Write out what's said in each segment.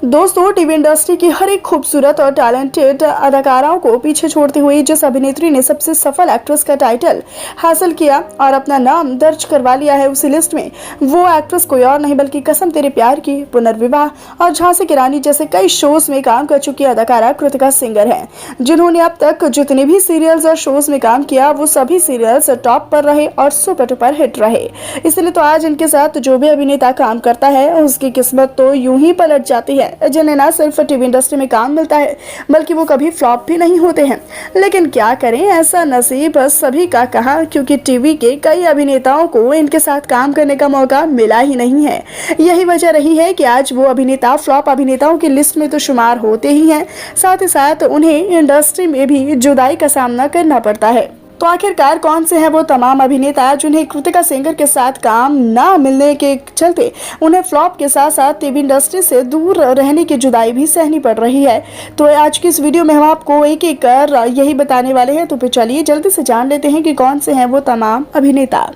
दोस्तों, TV industry की हर एक खूबसूरत और टैलेंटेड अदाकाराओं को पीछे छोड़ते हुए जिस अभिनेत्री ने सबसे सफल एक्ट्रेस का टाइटल हासिल किया और अपना नाम दर्ज करवा लिया है उसी लिस्ट में, वो एक्ट्रेस कोई और नहीं बल्कि कसम तेरे प्यार की, पुनर्विवाह और झांसी की रानी जैसे कई शोज में काम कर चुकी अदाकारा कृतिका सेंगर है, जिन्होंने अब तक जितने भी सीरियल्स और शोज में काम किया वो सभी सीरियल्स टॉप पर रहे और सुपर डुपर हिट रहे। इसलिए तो आज इनके साथ जो भी अभिनेता काम करता है उसकी किस्मत तो यूं ही पलट जाती है, जिन्हें ना सिर्फ टीवी इंडस्ट्री में काम मिलता है बल्कि वो कभी फ्लॉप भी नहीं होते हैं। लेकिन क्या करें, ऐसा नसीब सभी का कहा, क्योंकि टीवी के कई अभिनेताओं को इनके साथ काम करने का मौका मिला ही नहीं है। यही वजह रही है कि आज वो अभिनेता फ्लॉप अभिनेताओं की लिस्ट में तो शुमार होते ही हैं, साथ ही साथ उन्हें इंडस्ट्री में भी जुदाई का सामना करना पड़ता है। तो आखिरकार कौन से हैं वो तमाम अभिनेता जिन्हें कृतिका सेंगर के साथ काम ना मिलने के चलते उन्हें फ्लॉप के साथ साथ टीवी इंडस्ट्री से दूर रहने की जुदाई भी सहनी पड़ रही है। तो आज की इस वीडियो में हम आपको एक एक कर यही बताने वाले हैं। तो फिर चलिए जल्दी से जान लेते हैं कि कौन से हैं वो तमाम अभिनेता।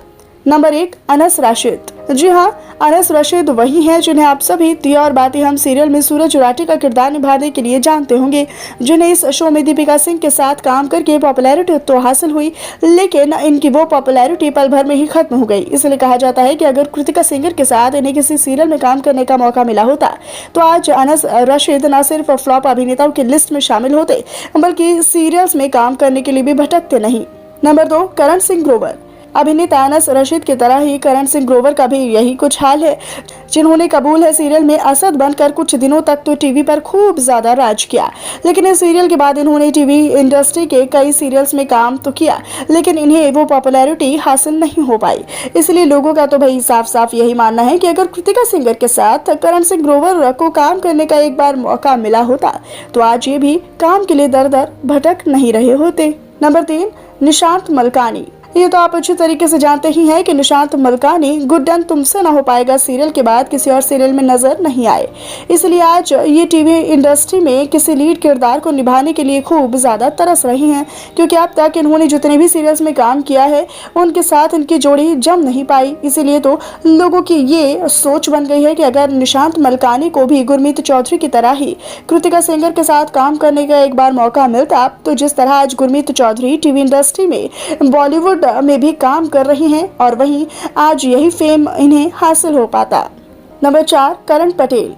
नंबर 1, अनस राशिद। जी हाँ, अनस राशिद वही हैं जिन्हें आप सभी दिया और बातें हम सीरियल में सूरज उराटी का किरदार निभाने के लिए जानते होंगे, जिन्हें इस शो में दीपिका सिंह के साथ काम करके पॉपुलैरिटी तो हासिल हुई, लेकिन इनकी वो पॉपुलैरिटी पल भर में ही खत्म हो गई। इसलिए कहा जाता है कि अगर कृतिका सेंगर के साथ इन्हें किसी सीरियल में काम करने का मौका मिला होता तो आज अनस राशिद न सिर्फ फ्लॉप अभिनेताओं की लिस्ट में शामिल होते बल्कि सीरियल्स में काम करने के लिए भी भटकते नहीं। नंबर 2, करण सिंह ग्रोवर। अभिनेता अनस राशिद की तरह ही करण सिंह ग्रोवर का भी यही कुछ हाल है, जिन्होंने कबूल है सीरियल में असद बनकर कुछ दिनों तक तो टीवी पर खूब ज्यादा राज किया, लेकिन इस सीरियल के बाद इन्होंने टीवी इंडस्ट्री के कई सीरियल्स में काम तो किया, लेकिन इन्हें वो पॉपुलैरिटी हासिल नहीं हो पाई। इसलिए लोगों का तो भाई साफ साफ यही मानना है कि अगर कृतिका सेंगर के साथ करण सिंह ग्रोवर को काम करने का एक बार मौका मिला होता तो आज ये भी काम के लिए दर दर भटक नहीं रहे होते। नंबर 3, निशांत मलकानी। ये तो आप अच्छी तरीके से जानते ही हैं कि निशांत मलकानी गुड डन तुमसे ना हो पाएगा सीरियल के बाद किसी और सीरियल में नजर नहीं आए, इसलिए आज ये टीवी इंडस्ट्री में किसी लीड किरदार को निभाने के लिए खूब ज्यादा तरस रही हैं, क्योंकि अब तक इन्होंने जितने भी सीरियल्स में काम किया है उनके साथ इनकी जोड़ी जम नहीं पाई। इसीलिए तो लोगों की ये सोच बन गई है कि अगर निशांत मलकानी को भी गुरमीत चौधरी की तरह ही कृतिका सेंगर के साथ काम करने का एक बार मौका मिलता तो जिस तरह आज गुरमीत चौधरी टीवी इंडस्ट्री में बॉलीवुड में भी काम कर रही हैं और वहीं आज यही फेम इन्हें हासिल हो पाता। नंबर 4, करण पटेल।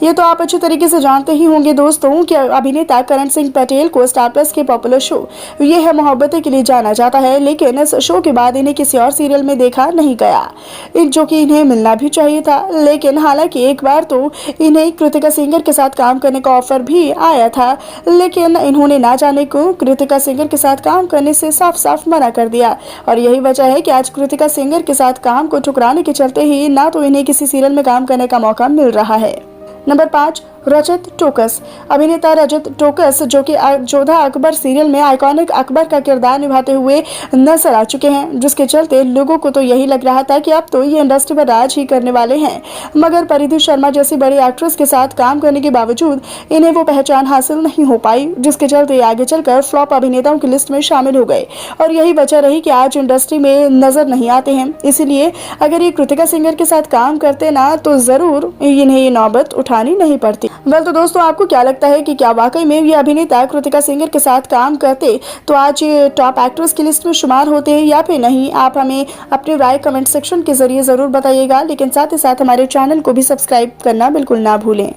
ये तो आप अच्छी तरीके से जानते ही होंगे दोस्तों कि अभिनेता करण सिंह पटेल को स्टार प्लस के पॉपुलर शो ये है मोहब्बतें के लिए जाना जाता है, लेकिन इस शो के बाद इन्हें किसी और सीरियल में देखा नहीं गया, जो कि इन्हें मिलना भी चाहिए था। लेकिन हालांकि एक बार तो इन्हें कृतिका सेंगर के साथ काम करने का ऑफर भी आया था, लेकिन इन्होंने ना जाने को कृतिका सेंगर के साथ काम करने से साफ साफ मना कर दिया, और यही वजह है कि आज कृतिका सेंगर के साथ काम को ठुकराने के चलते ही ना तो इन्हें किसी सीरियल में काम करने का मौका मिल रहा है। नंबर 5, रजत टोकस। अभिनेता रजत टोकस जो कि जोधा अकबर सीरियल में आइकॉनिक अकबर का किरदार निभाते हुए नजर आ चुके हैं, जिसके चलते लोगों को तो यही लग रहा था कि अब तो ये इंडस्ट्री पर राज ही करने वाले हैं, मगर परिधि शर्मा जैसी बड़ी एक्ट्रेस के साथ काम करने के बावजूद इन्हें वो पहचान हासिल नहीं हो पाई, जिसके चलते आगे चलकर फ्लॉप अभिनेताओं की लिस्ट में शामिल हो गए और यही वजह रही कि आज इंडस्ट्री में नजर नहीं आते हैं। इसीलिए अगर ये कृतिका सेंगर के साथ काम करते ना तो जरूर इन्हें ये नौबत उठानी नहीं पड़ती। तो दोस्तों, आपको क्या लगता है कि क्या वाकई में ये अभिनेता कृतिका सेंगर के साथ काम करते तो आज ये टॉप एक्ट्रेस की लिस्ट में शुमार होते हैं या फिर नहीं? आप हमें अपनी राय कमेंट सेक्शन के जरिए जरूर बताइएगा, लेकिन साथ ही साथ हमारे चैनल को भी सब्सक्राइब करना बिल्कुल ना भूलें।